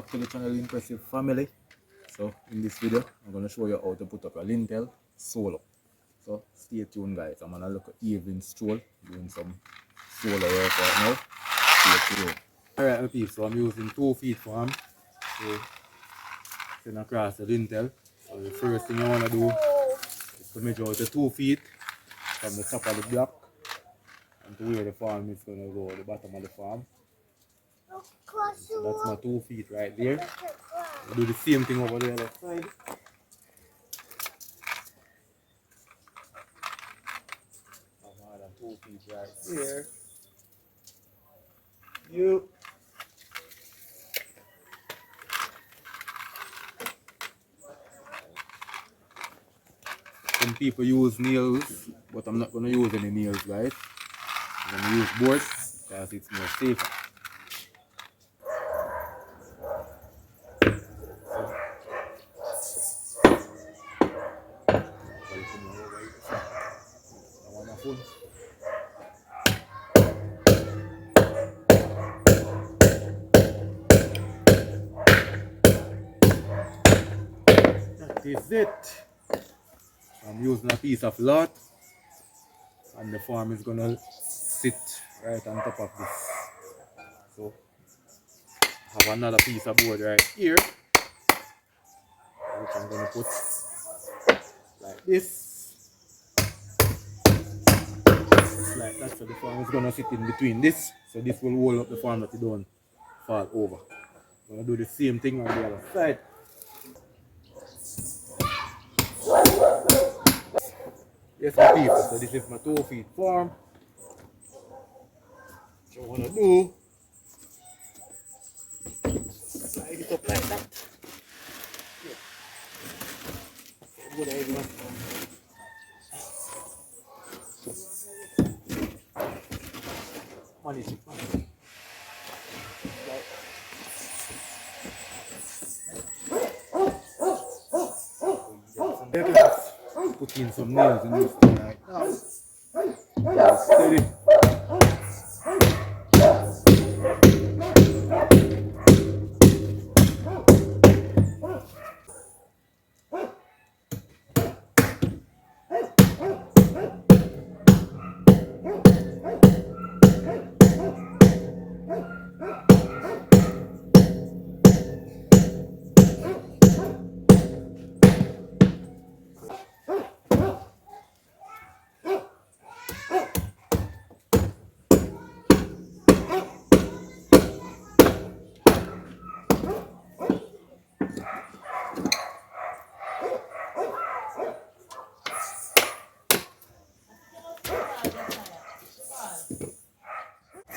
back to the channel, Impressive Family. So in this video I'm going to show you how to put up a lintel solo. So stay tuned guys, I'm going to look at evening stroll, doing some solar work right now. Stay tuned. Alright my people, so I'm using 2 feet form to send across the lintel. So the first thing you want to do is to measure out the 2 feet from the top of the block and to where the form is going to go, the bottom of the form. So that's my 2 feet right there. I'll do the same thing over the other side. Another 2 feet right there. Some people use nails, but I'm not going to use any nails, guys. I'm going to use boards because it's more safer. That is it. I'm using a piece of lot and the form is gonna sit right on top of this. So I have another piece of board right here which I'm gonna put like this. Like that, so the form is gonna sit in between this. So this will hold up the form that it don't fall over. I'm gonna do the same thing on the other side. Yes my people, so this is my 2 feet form. What you wanna do, slide it up like that. Yeah. Good idea. Manage it, man. Put in some nails in this thing right now. Steady.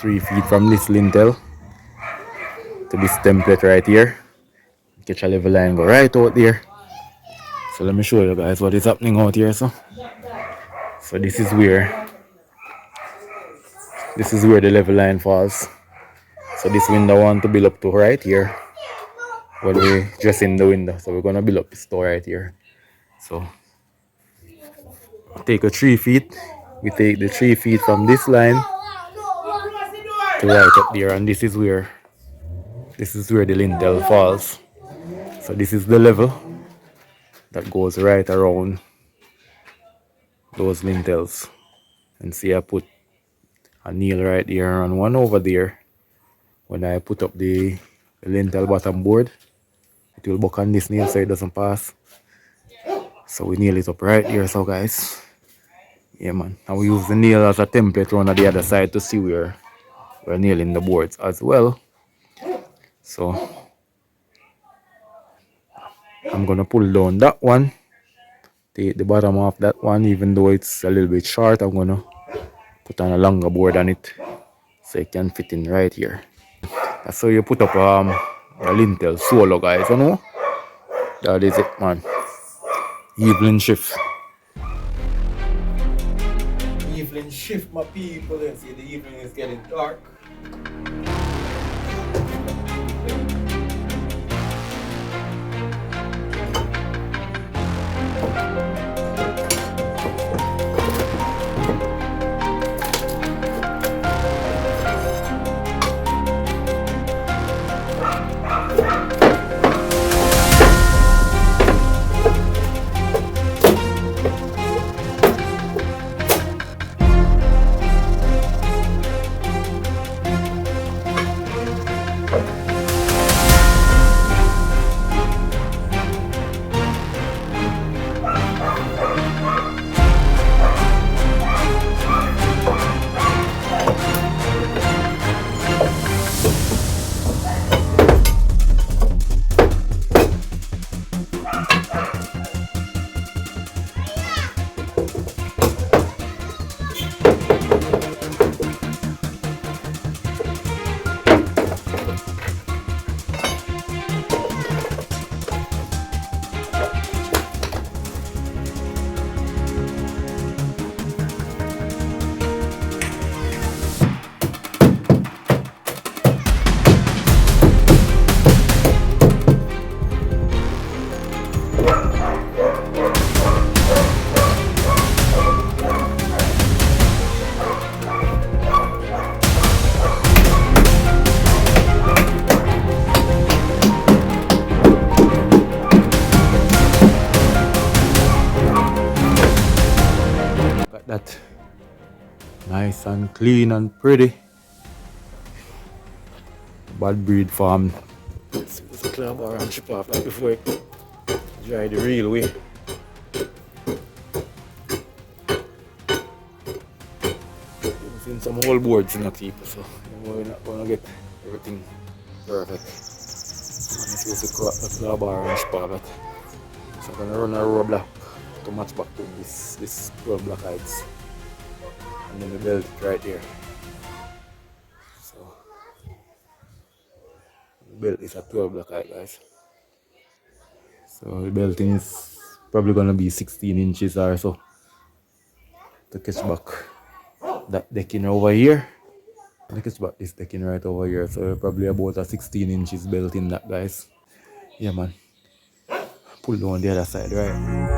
Three feet from this lintel to this template right here. Catch a level line, go right out there. So let me show you guys what is happening out here. So this is where the level line falls. So this window I want to build up to right here when we dress in the window. So we're gonna build up this door right here. So take a 3 feet. We take the 3 feet from this line to right up there, and this is where the lintel falls. So this is the level that goes right around those lintels. And see, I put a nail right there and one over there. When I put up the lintel bottom board, it will buck on this nail so it doesn't pass. So we nail it up right here. So guys, yeah man, and we use the nail as a template on the other side to see where we're nailing the boards as well. So I'm gonna pull down that one, take the bottom off that one. Even though it's a little bit short, I'm gonna put on a longer board on it so it can fit in right here. That's how you put up a lintel solo, guys. You know, that is it, man. Evening shift. Evening shift, my people. Let's see, the evening is getting dark. Nice and clean and pretty. Bad breed farm. Let's club and chip off like before it dry the real way. I've seen some whole boards in the people, so we're not gonna get everything perfect. Let's use the club and chip off it. So I'm gonna run a row block to match back to this 12 block heights. And then the belt right there. So the belt is a 12 block height, guys. So the belting is probably gonna be 16 inches or so to catch back that decking over here. To catch back this decking right over here. So probably about a 16 inches belt in that, guys. Yeah, man. Pull down the other side, right?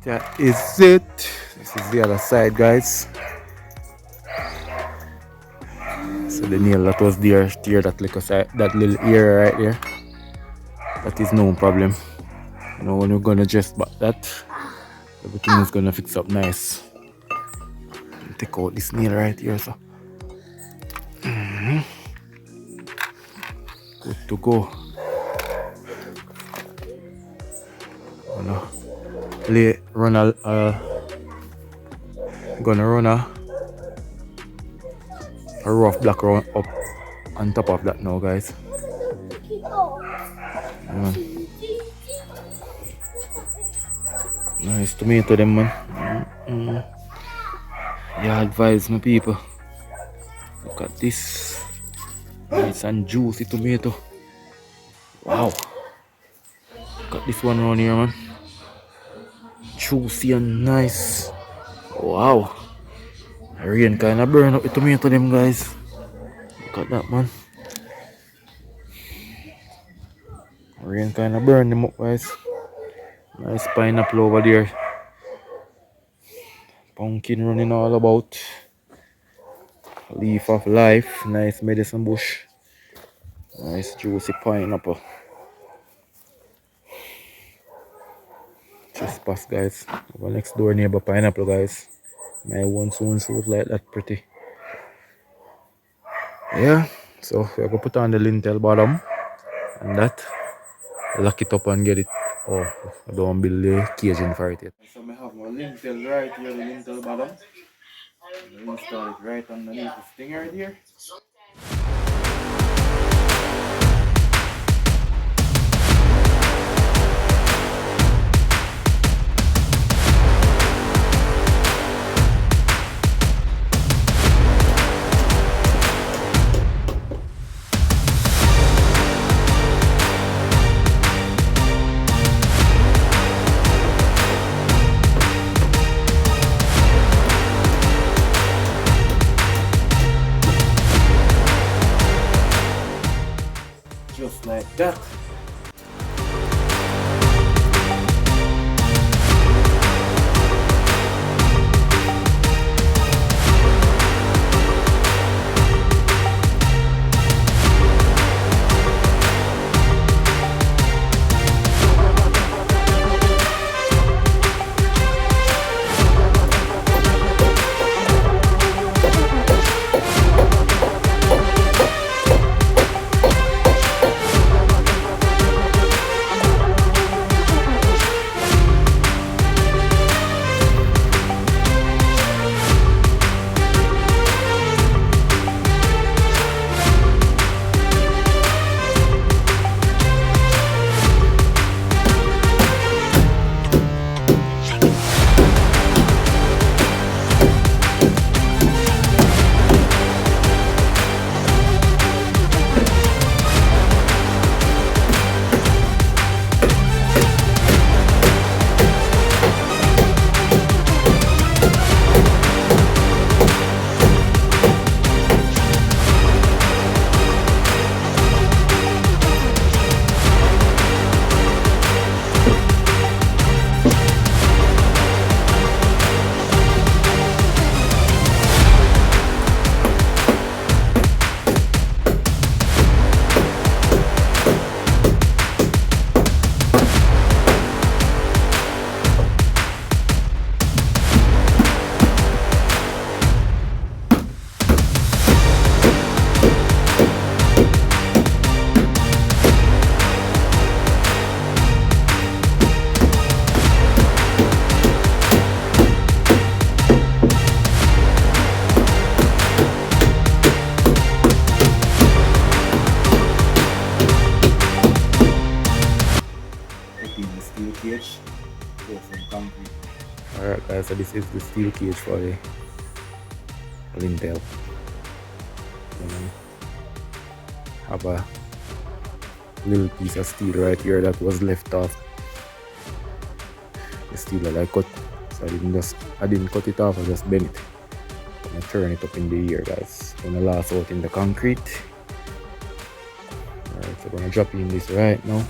That is it. This is the other side, guys. So the nail that was there, steer that little side, that little area right there. That is no problem. You know, when we're gonna just back that, everything is gonna fix up nice. Take out this nail right here, so good to go. Gonna run a rough black round up on top of that now, guys. Nice tomato them, man. Yeah, advise my people. Look at this. Nice and juicy tomato. Wow. Look at this one around here, man. Juicy and nice. Wow. Rain kind of burn up the tomato them, guys. Look at that, man. Rain kind of burn them up, guys. Nice pineapple over there. Pumpkin running all about. Leaf of life. Nice medicine bush. Nice juicy pineapple. Trespass, guys. Our next door neighbor pineapple, guys. My one soon shoot like that pretty. Yeah, so we're gonna put on the lintel bottom and that. Lock it up and get it. Oh, I don't build the cage in for it yet. So I have my lintel right here, the lintel bottom. I'm install it right underneath this thing right here. just like that. The steel cage for some concrete. Alright guys, so this is the steel cage for the lintel. Have a little piece of steel right here that was left off the steel that I cut, so I didn't cut it off, I just bent it. I'm gonna turn it up in the air guys. I'm gonna last out in the concrete. Alright, so I'm gonna drop in this right now.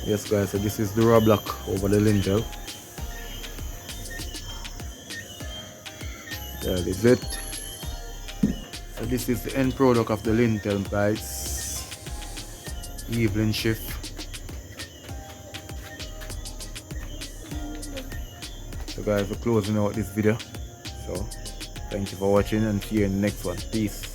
Yes guys, so this is the raw block over the lintel. That is it. So this is the end product of the lintel guys. Evening shift. So guys, we're closing out this video. So thank you for watching and see you in the next one. Peace.